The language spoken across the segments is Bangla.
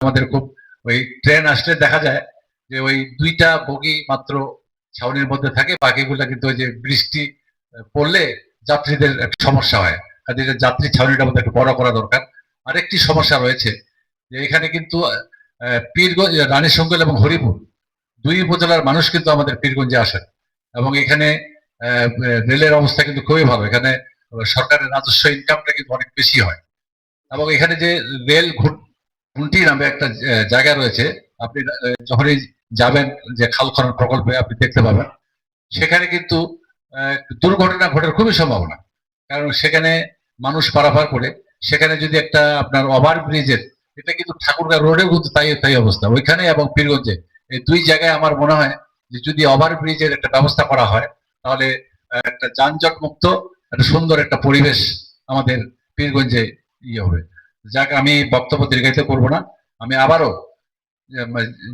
আমাদের খুব ওই ট্রেন আসলে দেখা যায় যে ওই 2টা বগি মাত্র ছাউনির মধ্যে থাকে, বাকিগুলা কিন্তু ওই যে বৃষ্টি পড়লে যাত্রীদের একটা সমস্যা হয়। কাজে যাত্রী ছাউনিটা মধ্যে একটু বড় করা দরকার। আরেকটি সমস্যা রয়েছে যে এখানে কিন্তু পীরগঞ্জ, রানীশঙ্কল এবং হরিপুর 2 উপজেলার মানুষ কিন্তু আমাদের পীরগঞ্জে আসেন, এবং এখানে রেলের অবস্থা কিন্তু খুবই ভালো। এখানে সরকারের রাজস্ব ইনকামটা কিন্তু অনেক বেশি হয়, এবং এখানে যে রেল ঘুমটি নামে একটা জায়গা রয়েছে, আপনি যখনই যাবেন যে খাল খনন প্রকল্পে আপনি দেখতে পাবেন সেখানে কিন্তু দুর্ঘটনা ঘটার খুবই সম্ভাবনা। কারণ সেখানে মানুষ পারাপার করে, সেখানে যদি একটা আপনার ওভার ব্রিজের, এটা কিন্তু ঠাকুরগাঁও রোডেও কিন্তু তাই তাই অবস্থা ওইখানে এবং পীরগঞ্জে, এই 2 জায়গায় আমার মনে হয় যে যদি ওভার ব্রিজের একটা ব্যবস্থা করা হয় তাহলে একটা যানজট মুক্ত একটা সুন্দর একটা পরিবেশ আমাদের পীরগঞ্জে হবে। যাক, আমি বক্তব্য দীর্ঘায়িত করব না। আমি আবারও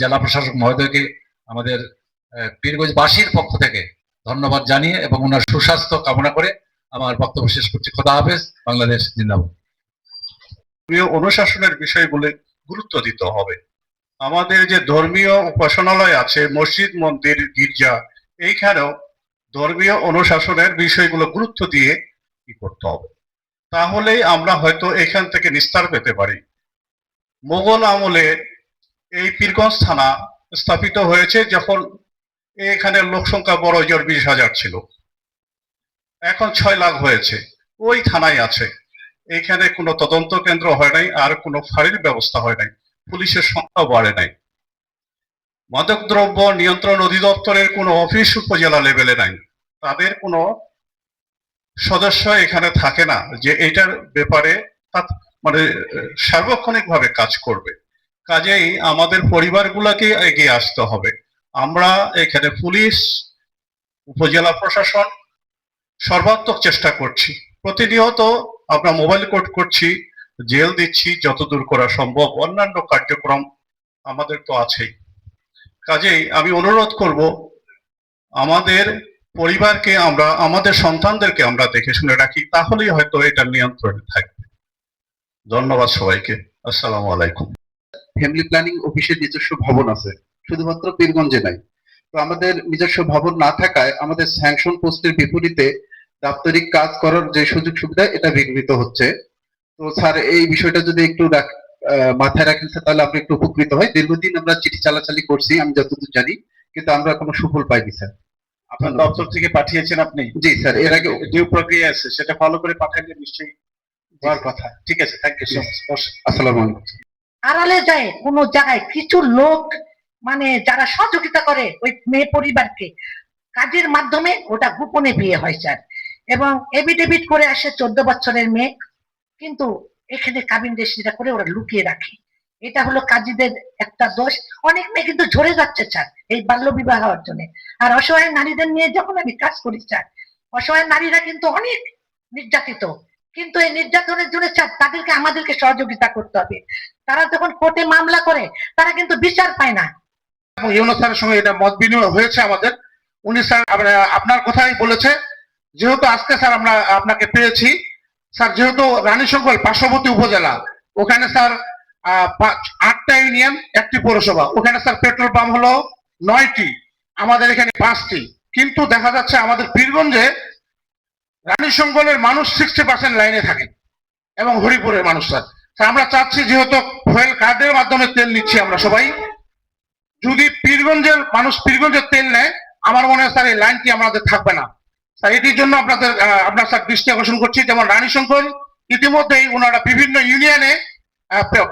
জেলা প্রশাসক মহোদয়কে আমাদের পীরগঞ্জবাসীর পক্ষ থেকে ধন্যবাদ জানিয়ে এবং ওনার সুস্বাস্থ্য কামনা করে আমার বক্তব্য শেষ করছি। খোদা হাফেজ। বাংলাদেশ জিন্দাবাদ। অনুশাসনের বিষয়গুলো গুরুত্ব দিতে হবে। আমাদের যে ধর্মীয় উপাসনালয় আছে, মসজিদ, মন্দির, গির্জা, এইখানেও ধর্মীয় অনুশাসনের বিষয়গুলো গুরুত্ব দিয়ে কি করতে হবে, তাহলেই আমরা হয়তো এখান থেকে নিস্তার পেতে পারি। মোগল আমলে এই পীরগঞ্জ থানা স্থাপিত হয়েছে যখন এখানে লোক সংখ্যা বড় জোর 20,000 ছিল, এখন 6 লাখ হয়েছে। ওই থানায় আছে। এখানে কোনো তদন্ত কেন্দ্র হয় নাই, আর কোনো ফাঁড়ির ব্যবস্থা হয় নাই, পুলিশের সংখ্যা বাড়ে নাই। মাদকদ্রব্য নিয়ন্ত্রণ অধিদপ্তরের কোনো অফিস উপজেলা লেভেলে নাই, তাদের কোনো সদস্য এখানে থাকে না যে এটার ব্যাপারে মানে সার্বক্ষণিকভাবে কাজ করবে। কাজেই আমাদের পরিবারগুলোকে এগিয়ে আসতে হবে। আমরা এখানে পুলিশ, উপজেলা প্রশাসন সর্বাত্মক চেষ্টা করছি। প্রতিনিয়ত আমরা মোবাইল কোর্ট করছি, জেল দিচ্ছি যতদূর করা সম্ভব, অন্যান্য কার্যক্রম আমাদের তো আছেই। কাজেই আমি অনুরোধ করব আমাদের পরিবারকে আমরা, আমাদের সন্তানদেরকে আমরা দেখে শুনে রাখি, তাহলেই হয়তো এটা নিয়ন্ত্রণে থাকবে। ধন্যবাদ সবাইকে। আসসালামু আলাইকুম। ফ্যামিলি প্ল্যানিং অফিসের নিজস্ব ভবন আছে, শুধুমাত্র পীরগঞ্জে নাই। তো আমাদের নিজস্ব ভবন না থাকায় আমাদের স্যাংশন পোস্টের বিপরীতে দাপ্তরিক কাজ করার যে সুযোগ সুবিধা এটা বিঘ্নিত হচ্ছে। তো স্যার এই বিষয়টা যদি একটু মাথায় রাখেন স্যার, তাহলে আমরা একটু উপকৃত হয়। দীর্ঘদিন আমরা চিঠি চালাচালি করছি, আমি যতদূর জানি, কিন্তু আমরা কোনো সুফল পাইনি স্যার। আপনার দপ্তর থেকে পাঠিয়েছেন আপনি? জি স্যার, এর আগে ডিউ প্রক্রিয়া আছে, সেটা ফলো করে পাঠালে নিশ্চয়ই হওয়ার কথা। ঠিক আছে, থ্যাংক ইউ সো মাচ। আসসালামু আলাইকুম। আড়ালে যায় কোন জায়গায় কিছু লোক, মানে যারা সহযোগিতা করে ওই মেয়ে পরিবারকে, কাজের মাধ্যমে ওটা গোপনে বিয়ে হয় স্যার, এবং এভিডেভিট করে আসে 14 বছরের মেয়ে, কিন্তু এখানে কাবিন রেজিস্ট্রিটা করে ওরা লুকিয়ে রাখে। এটা হলো কাজীদের একটা দোষ। অনেক মেয়ে কিন্তু ঝরে যাচ্ছে স্যার এই বাল্য বিবাহ হওয়ার জন্য। আর অসহায় নারীদের নিয়ে যখন আমি কাজ করি স্যার, অসহায় নারীরা কিন্তু অনেক নির্যাতিত, কিন্তু এই নির্যাতনের জন্য স্যার তাদেরকে আমাদেরকে সহযোগিতা করতে হবে। তারা যখন কোর্টে মামলা করে তারা কিন্তু বিচার পায় না। ইউনুস স্যারের সঙ্গে এটা মত বিনিময় হয়েছে আমাদের। উনি স্যার আপনার কথাই বলেছে, যেহেতু আজকে স্যার আমরা আপনাকে পেয়েছি স্যার, যেহেতু রানীশঙ্কল পার্শ্ববর্তী উপজেলা, ওখানে স্যার 8টা ইউনিয়ন, 1টি পৌরসভা, ওখানে স্যার পেট্রোল পাম্প হলো 9টি, আমাদের এখানে 5টি। কিন্তু দেখা যাচ্ছে আমাদের পীরগঞ্জে রানীশঙ্কলের মানুষ 60% লাইনে থাকে এবং হরিপুরের মানুষ স্যার। আমরা চাচ্ছি, যেহেতু ফুয়েল কার্ডের মাধ্যমে তেল নিচ্ছি আমরা সবাই, যদি পীরগঞ্জের মানুষ পীরগঞ্জের তেল নেয়, আমার মনে হয় স্যার এই লাইনটি আমাদের থাকবে না স্যার। এটির জন্য আপনার স্যার দৃষ্টি আকর্ষণ করছি। যেমন রানীশঙ্কল ইতিমধ্যেই ওনারা বিভিন্ন ইউনিয়নে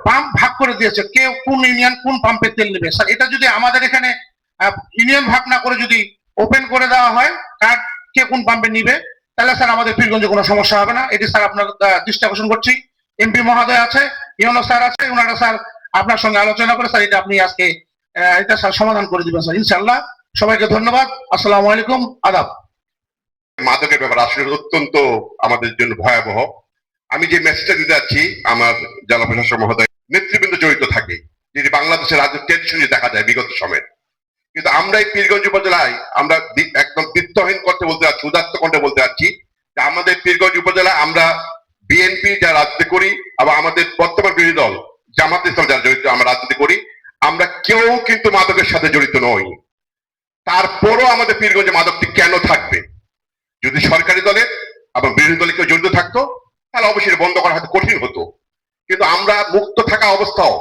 পাম্প ভাগ করে দিয়েছে, কে কোন ইউনিয়ন কোন পাম্পে তেল নেবে স্যার। এটা যদি আমাদের এখানে ইউনিয়ন ভাগ না করে যদি ওপেন করে দেওয়া হয় কার্ড, কে কোন পাম্পে নিবে, তাহলে স্যার আমাদের পীরগঞ্জে কোনো সমস্যা হবে না। এটি স্যার আপনার দৃষ্টি আকর্ষণ করছি। এমপি মহোদয় আছে, ইউনো স্যার আছে, ওনারা স্যার আপনার সঙ্গে আলোচনা করে স্যার এটা আপনি আজকে এটা স্যার সমাধান করে দিবেন স্যার, ইনশাআল্লাহ। সবাইকে ধন্যবাদ। আসসালামু আলাইকুম, আদাব। মাদকের ব্যাপার আসলে অত্যন্ত আমাদের জন্য ভয়াবহ। আমি যে মেসেজটা দিতে যাচ্ছি, আমার জেলা প্রশাসক মহোদয় নেতৃবৃন্দ জড়িত থাকে, যেটি বাংলাদেশের রাজ্য টেলিভিশনে দেখা যায় বিগত সময়ে। কিন্তু আমরা এই পীরগঞ্জ উপজেলায় আমরা একদম দ্বিত্বহীন করতে বলতে যাচ্ছি, উদাত্ত কণ্ঠে বলতে যাচ্ছি যে আমাদের পীরগঞ্জ উপজেলায় আমরা বিএনপি যা রাজনীতি করি, আবার আমাদের বর্তমান বিরোধী দল জামাত ইসলাম যারা জড়িত, আমরা রাজনীতি করি, আমরা কেউ কিন্তু মাদকের সাথে জড়িত নই। তারপরও আমাদের পীরগঞ্জে মাদকটি কেন থাকবে? যদি সরকারি দলে এবং বিরোধী দলে কেউ জড়িত থাকতো তাহলে অবশ্যই এটা বন্ধ করা হয়তো কঠিন হতো, কিন্তু আমরা মুক্ত থাকা অবস্থাও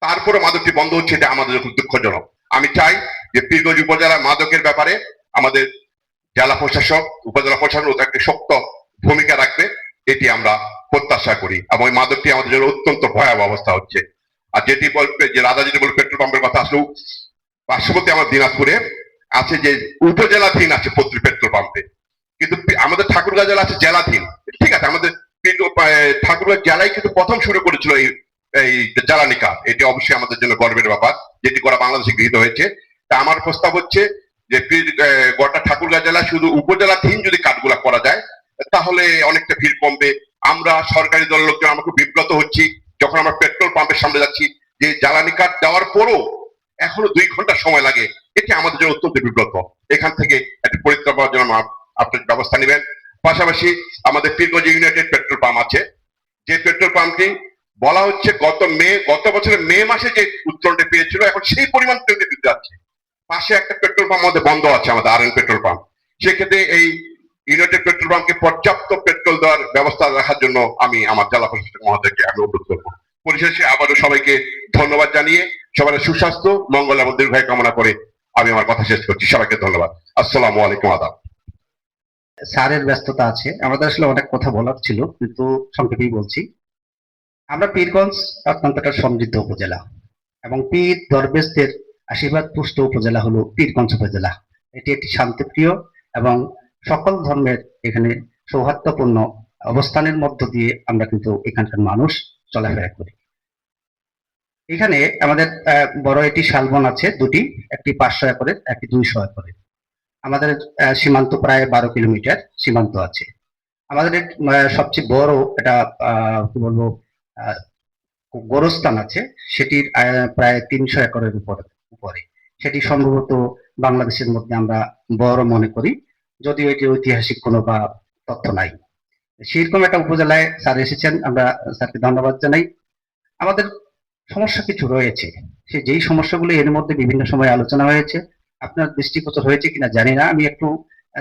তারপরে মাদকটি বন্ধ হচ্ছে, এটা আমাদের খুব দুঃখজনক। আমি চাই যে পীরগঞ্জ উপজেলার মাদকের ব্যাপারে আমাদের জেলা প্রশাসক, উপজেলা প্রশাসন একটি শক্ত ভূমিকা রাখবে, এটি আমরা প্রত্যাশা করি। এবং এই মাদকটি আমাদের জন্য অত্যন্ত ভয়াবহ অবস্থা হচ্ছে। আর যেটি বলবে যে রাজা যেটি বলবে পেট্রোল পাম্পের কথা, আসলেও পার্শ্ববর্তী আমার দিনাজপুরে আছে যে উপজেলাধীন আছে প্রতি পেট্রোল পাম্পে, কিন্তু আমাদের ঠাকুরগাঁও জেলা আছে জেলাধীন। ঠিক আছে, আমাদের ঠাকুরগাঁও জেলায় কিন্তু প্রথম শুরু করেছিল এই জ্বালানি কার্ড। এটি অবশ্যই আমাদের জন্য গর্বের ব্যাপার, যেটি করা বাংলাদেশে গৃহীত হয়েছে। তা আমার প্রস্তাব হচ্ছে যে গোটা ঠাকুরগাঁও জেলা শুধু উপজেলাধীন যদি কার্ডগুলা করা যায় তাহলে অনেকটা ভিড় কমবে। আমরা সরকারি দলের লোকজন আমরা খুব বিব্রত হচ্ছি যখন আমরা পেট্রোল পাম্পের সামনে যাচ্ছি, যে জ্বালানি কার্ড দেওয়ার পরও এখনো 2 ঘন্টা সময় লাগে। এটি আমাদের জন্য অত্যন্ত বিব্রত। এখান থেকে একটি পরিত্রাণ পাওয়ার জন্য আপনার ব্যবস্থা নেবেন। পাশাপাশি আমাদের পীরগঞ্জ ইউনাইটেড পেট্রোল পাম্প আছে, যে পেট্রোল পাম্পটি বলা হচ্ছে গত বছরের মে মাসে যে উত্তোলনটা পেয়েছিল, এখন সেই পরিমাণ তেল দিতে যাচ্ছে। পাশে একটা পেট্রোল পাম্প আমাদের বন্ধ আছে, আমাদের আরএন পেট্রোল পাম্প। সেক্ষেত্রে এই ইউনাইটেড পেট্রোল পাম্পকে পর্যাপ্ত পেট্রোল দেওয়ার ব্যবস্থা রাখার জন্য আমি আমার জেলা প্রশাসক মহোদয়কে আমি অনুরোধ করবো। পরিশেষে আবারও সবাইকে ধন্যবাদ জানিয়ে সবার সুস্বাস্থ্য, মঙ্গল এবং দীর্ঘায়ু কামনা করে আমি আমার কথা শেষ করছি। সবাইকে ধন্যবাদ। আসসালামু আলাইকুম। আদাব। স্যারের ব্যস্ততা আছে, আমাদের আসলে অনেক কথা বলার ছিল, কিন্তু সংক্ষেপেই বলছি। আমরা পীরগঞ্জ অত্যন্ত একটা সমৃদ্ধ উপজেলা এবং পীর দরবেশদের আশীর্বাদ পুষ্ট উপজেলা হলো পীরগঞ্জ উপজেলা। এটি একটি শান্তিপ্রিয় এবং সকল ধর্মের এখানে সৌহার্দ্যপূর্ণ অবস্থানের মধ্য দিয়ে আমরা কিন্তু এখানকার মানুষ চলাফেরা করি। এখানে আমাদের বড় একটি শালবন আছে দুটি, একটি 500 একরের, একটি 200 একরের। আমাদের সীমান্ত প্রায় 12 কিলোমিটার সীমান্ত আছে। আমাদের সবচেয়ে বড় এটা কি বলবো গোরস্থান আছে, সেটির প্রায় 300 একরের উপরে। সেটি সম্ভবত বাংলাদেশের মধ্যে আমরা বড় মনে করি, যদিও এটি ঐতিহাসিক কোনো বা তথ্য নাই। সেরকম একটা উপজেলায় স্যার এসেছেন, আমরা স্যারকে ধন্যবাদ জানাই। আমাদের সমস্যা কিছু রয়েছে, সে যেই সমস্যাগুলো এর মধ্যে বিভিন্ন সময় আলোচনা হয়েছে, আপনার দৃষ্টিগোচর হয়েছে কিনা জানি না, আমি একটু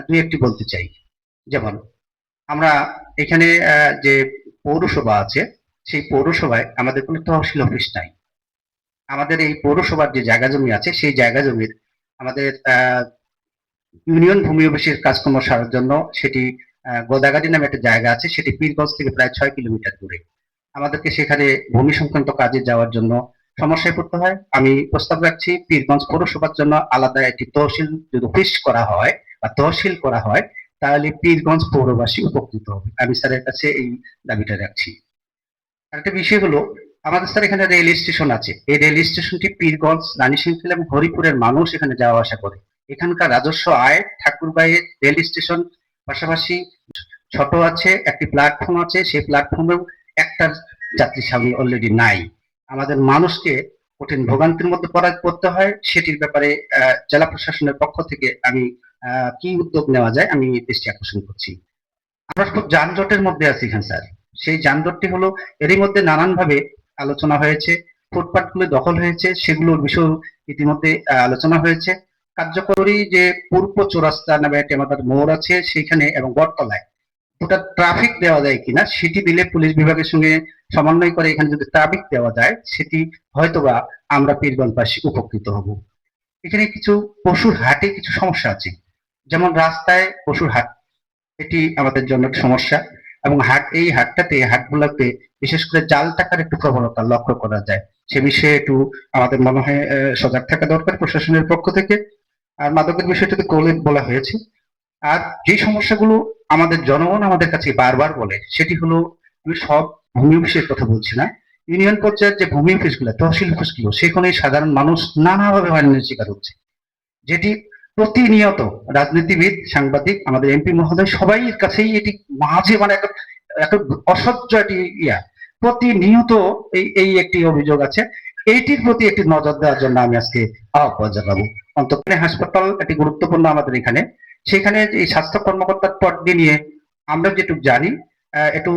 2-1টি বলতে চাই। যেমন আমরা এখানে যে পৌরসভা আছে, সেই পৌরসভায় আমাদের কোনো তহসিল অফিস নাই। আমাদের এই পৌরসভার যে জায়গা জমি আছে, সেই জায়গা জমির আমাদের ইউনিয়ন ভূমি অফিসের কাজকর্ম সারার জন্য সেটি গোদাগাড়ি নামে একটা জায়গা আছে, সেটি পীরগঞ্জ থেকে প্রায় 6 কিলোমিটার দূরে। আমাদেরকে সেখানে ভূমি সংক্রান্ত কাজে যাওয়ার জন্য সমস্যায় পড়তে হয়। আমি প্রস্তাব রাখছি পীরগঞ্জ পৌরসভার জন্য আলাদা একটি তহসিল যদি অফিস করা হয় বা তহসিল করা হয়, তাহলে পীরগঞ্জ পৌরবাসী উপকৃত হবে। আমি স্যারের কাছে এই দাবিটা রাখছি। আরেকটা বিষয় হলো, আমাদের স্যার এখানে রেল স্টেশন আছে। এই রেল স্টেশনটি পীরগঞ্জ, রানীশঙ্কল এবং হরিপুরের মানুষ এখানে যাওয়া আসা করে। এখানকার রাজস্ব আয় ঠাকুরগাঁয়ের রেল স্টেশন পাশাপাশি ছোট আছে, একটি প্ল্যাটফর্ম আছে, সেই প্ল্যাটফর্মেও একটা যাত্রী সামনে অলরেডি নাই। আমাদের মানুষকে কঠিন ভোগান্তির মধ্যে পড়তে হয়। সেটির ব্যাপারে জেলা প্রশাসনের পক্ষ থেকে আমি কি উদ্যোগ নেওয়া যায় আমি দৃষ্টি আকর্ষণ করছি। আমরা খুব যানজটের মধ্যে আছি এখানে স্যার। সেই যানজটটি হলো, এরই মধ্যে নানান ভাবে আলোচনা হয়েছে, ফুটপাথ গুলো দখল হয়েছে, সেগুলোর বিষয় ইতিমধ্যে আলোচনা হয়েছে। কার্যকরী যে পূর্ব চৌরাস্তা নামে একটি আমাদের মোড় আছে সেখানে এবং বটতলায় ওটা ট্রাফিক দেওয়া যায় কিনা, সেটি দিলে পুলিশ বিভাগের সঙ্গে সমন্বয় করে এখানে যদি ট্রাফিক দেওয়া যায়, সেটি হয়তোবা আমরা পীরগঞ্জবাসী উপকৃত হব। এখানে কিছু পশুর হাটে কিছু সমস্যা আছে, যেমন রাস্তায় পশুর হাট, এটি আমাদের জন্য সমস্যা। এবং এই হাটগুলোতে বিশেষ করে জাল টাকার একটু প্রবণতা লক্ষ্য করা যায়। সে বিষয়ে একটু আমাদের মনে হয় সজাগ থাকা দরকার প্রশাসনের পক্ষ থেকে। আর মাদকের বিষয়টাতে বলা হয়েছে। আর যে সমস্যাগুলো আমাদের জনগণ আমাদের কাছে বারবার বলে, সেটি হলো, আমি সব ভূমি অফিসের কথা বলছি না, ইউনিয়ন পর্যায়ের যে ভূমি অফিসগুলো, তহসিল অফিসগুলো, সেখানে সাধারণ মানুষ নানাভাবে হয়রানির শিকার হচ্ছে, যেটি প্রতিনিয়ত রাজনীতিবিদ, সাংবাদিক, আমাদের এমপি মহোদয় সবাই কাছেই এটি মাঝে মানে একটা অসহ্য একটি প্রতিনিয়ত এই একটি অভিযোগ আছে। এইটির প্রতি একটি নজর দেওয়ার জন্য আমি আজকে আহ্বান জানাবো। অন্তত হাসপাতাল একটি গুরুত্বপূর্ণ আমাদের এখানে, সেখানে এই স্বাস্থ্য কর্মকর্তার পদ নিয়ে আমরা যেটুকু জানি একটু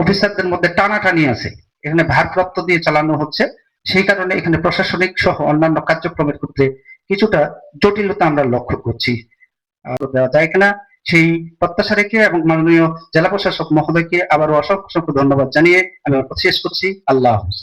অফিসারদের মধ্যে টানাটানি আছে। এখানে ভারপ্রাপ্ত দিয়ে চালানো হচ্ছে, সেই কারণে এখানে প্রশাসনিক সহ অন্যান্য কার্যক্রমের ক্ষেত্রে কিছুটা জটিলতা আমরা লক্ষ্য করছি। দেওয়া যায় কিনা সেই প্রত্যাশা রেখে এবং মাননীয় জেলা প্রশাসক মহোদয়কে আবারও অসংখ্য ধন্যবাদ জানিয়ে আমি আমার কথা শেষ করছি। আল্লাহ হাফেজ।